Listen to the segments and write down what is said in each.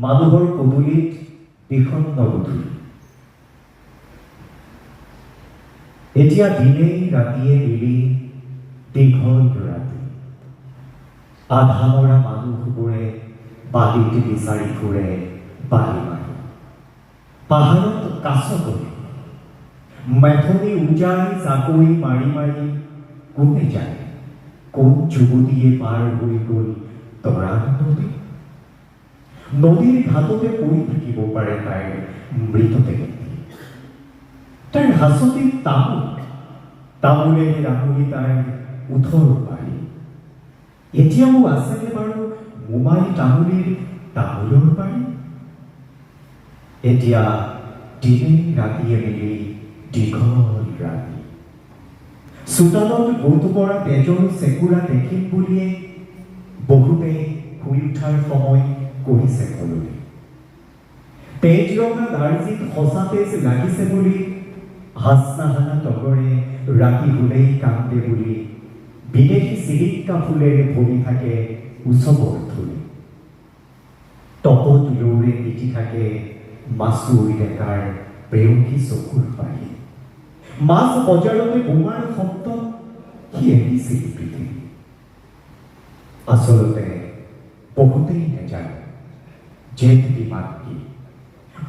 মানুহৰ পদূলিত বিষণ্ণ গধূলি। এতিয়া দিনেই ৰাতিয়ে মিলি দীঘল ৰাতি। আধা মৰা মানুহবোৰে বালিত বিচাৰি ফুৰে বালি মাৰি। পাহাৰত কাছ কৰি মেথনি উজাই জাকৈ মাৰি মাৰি কোনে যায় কোন যুৱতীয়ে পাৰ হৈ গ'ল তৰাণ নদী। নদীৰ ঘাটতে পৰি থাকিব পাৰে তাইৰ মৃতদেহ। তাইৰ হাঁচতিত তামোলেৰে ৰাঙলী তাইৰ ওঠৰ পাৰি। এতিয়াও আছেনে বাৰু মোমাই তামোলৰ পাৰি? এতিয়া দিনে ৰাতিয়ে মিলি দীঘল ৰাতি। চোতালত গোট পৰা তেজৰ চেকুৰা দেখিম বুলিয়ে বহুতে শুই উঠাৰ সময় কৰিছে সলনি। তেজ ৰঙা দাৰ্জিত সঁচা তেজ লাগিছে বুলি হাচনাহানা তগৰে ৰাতি হলেই কান্দে বুলি বিদেশী চিলিকা ফুলেৰে ভৰি থাকে উৎসৱৰ থলি। তপত লৌৰে তিতি থাকে মাছুৱৈ ডেকাৰ প্ৰেয়সী চকুৰ পাৰি। মাছ বজাৰতে বোমাৰ শব্দ সি এৰিছিল পৃথিৱী। আচলতে বহুতেই নেজানে জেঠ বিমান কি,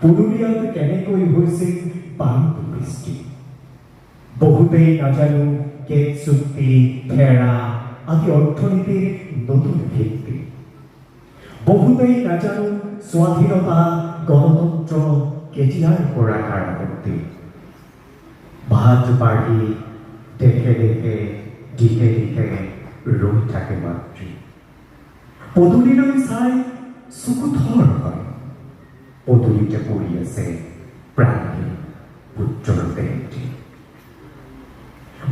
পুৰুলিয়াত কেনেকৈ হৈছিল বাৰুদ বৃষ্টি। বহুতেই নাজানো কেট চুক্তি ফেৰা আদি অৰ্থনীতিৰ নতুন ভিত্তি। বহুতেই নাজানো স্বাধীনতা গণতন্ত্ৰ কেতিয়াৰ পৰা কাৰাবন্দী। ভাত বাঢ়ি দেখে দেখে দিশে দিশে ৰৈ থাকে মাতৃ। পদূলিলৈ চাই চকু থৰ হয়। পদূলিতে পৰি আছে প্ৰাণহীন পুত্ৰৰ দেহটি।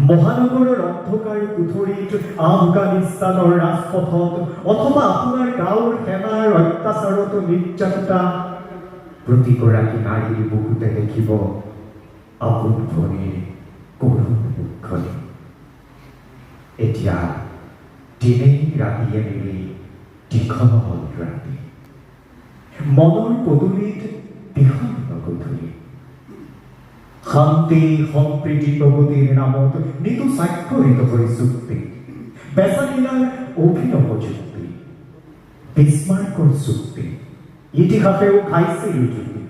মহানগৰৰ অন্ধকাৰ কুঠৰিত আফগানিস্তানৰ ৰাজপথত অথবা আপোনাৰ গাঁৱৰ সেনাৰ অত্যাচাৰত নিৰ্যাতিতা প্ৰতিগৰাকী নাৰীৰ বুকুতে দেখিব আপোন ভনীৰ কৰুণ মুখনি। এতিয়া দিনেই ৰাতিয়ে মিলি দীঘল ৰাতি। মনৰ পদূলিত বিষণ্ণ গধূলি। শান্তি সম্প্ৰীতি প্ৰগতিৰ নামত নিতু স্বাক্ষৰিত হৈ চুক্তি। বেচা কিনাৰ অভিনৱ যুক্তি, বিস্মাৰকৰ চুক্তি। ইতিহাসেও খাইছিল যুক্তি।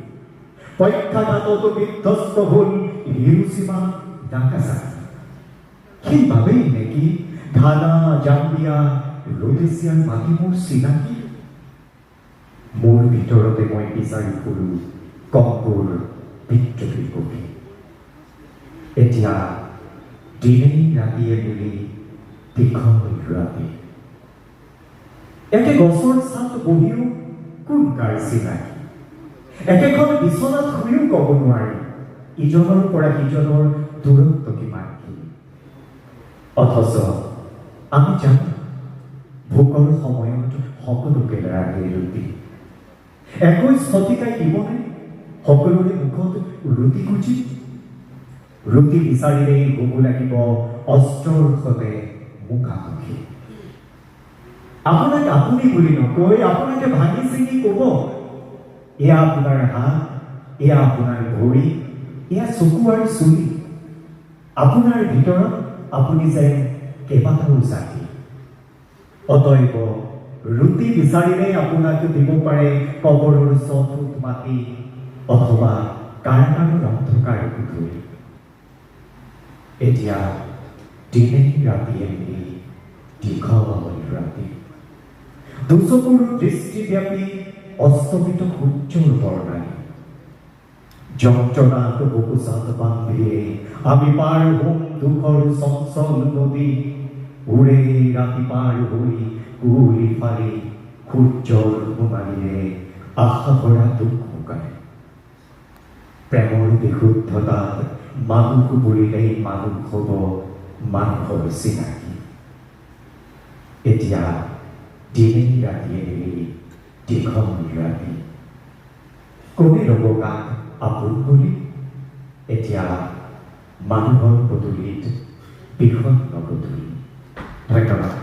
পক্ষাঘাতত বিধ্বস্ত হল হিৰোশ্বিমা নাগাসাকি। সেইবাবেই নেকি ঘানা জাম্বিয়া ৰডেছিয়াৰ মাটি মোৰ চিনাকি। মোৰ ভিতৰতে মই বিচাৰি ফুৰো কংগোৰ বিদ্ৰোহী কবি। এতিয়া দিনেই ৰাতিয়ে মিলি দীঘল ৰাতি। একে গছৰ ছাত বহিও কোন কাৰ চিনাকি। একেখন বিচনাত শুইও ক'ব নোৱাৰি ইজনৰ পৰা সিজনৰ দূৰত্ব কিমান কি। অথচ আমি জানো ভোকৰ সময়ত সকলোকে লাগে ৰুটি। 21 শতিকাই দিবনে সকলোৰে মুখত ৰুটি গুজি? ৰুটি বিচাৰিলেই হ'ব লাগিব অস্ত্ৰৰ সতে মুখামুখি। আপোনাক আপুনি বুলি নকৈ আপোনাকে ভাঙি চিঙি ক'ব এয়া আপোনাৰ হাত, এয়া আপোনাৰ ভৰি, এয়া চকু আৰু চুলি। আপোনাৰ ভিতৰত আপুনি যেন কেইবাটাও জাতি। অতএব ৰুটি বিচাৰিলেই আপোনাক দিব পাৰে কবৰৰ চফুট মাটি অথবা কাৰাগাৰৰ অন্ধকাৰ কুঠৰি। এতিয়া দিনেই ৰাতিয়ে মিলি দীঘল ৰাতি। দুচকুৰ দৃষ্টিব্যাপী অস্তমিত সূৰ্যৰ বৰ্ণালী। যন্ত্ৰণাত বুকুচাত বান্ধিয়ে আমি পাৰ হম দুখৰ চঞ্চল নদী। উৰে ৰাতি পাৰ হৈ কুঁৱলী ফালি সূৰ্যৰ সোণালীৰে আশা ভৰা দুখ শুকায়। প্ৰেমৰ বিশুদ্ধতাত মানুহ বুলিলেই মানুহ হ'ব মানুহৰ চিনাকি। এতিয়া দিনেই ৰাতিয়ে মিলি দীঘল ৰাতি। কোনে ল'ব কাক আপোন বুলি? এতিয়া মানুহৰ পদূলিত বিষণ্ণ গধূলি। ধন্যবাদ।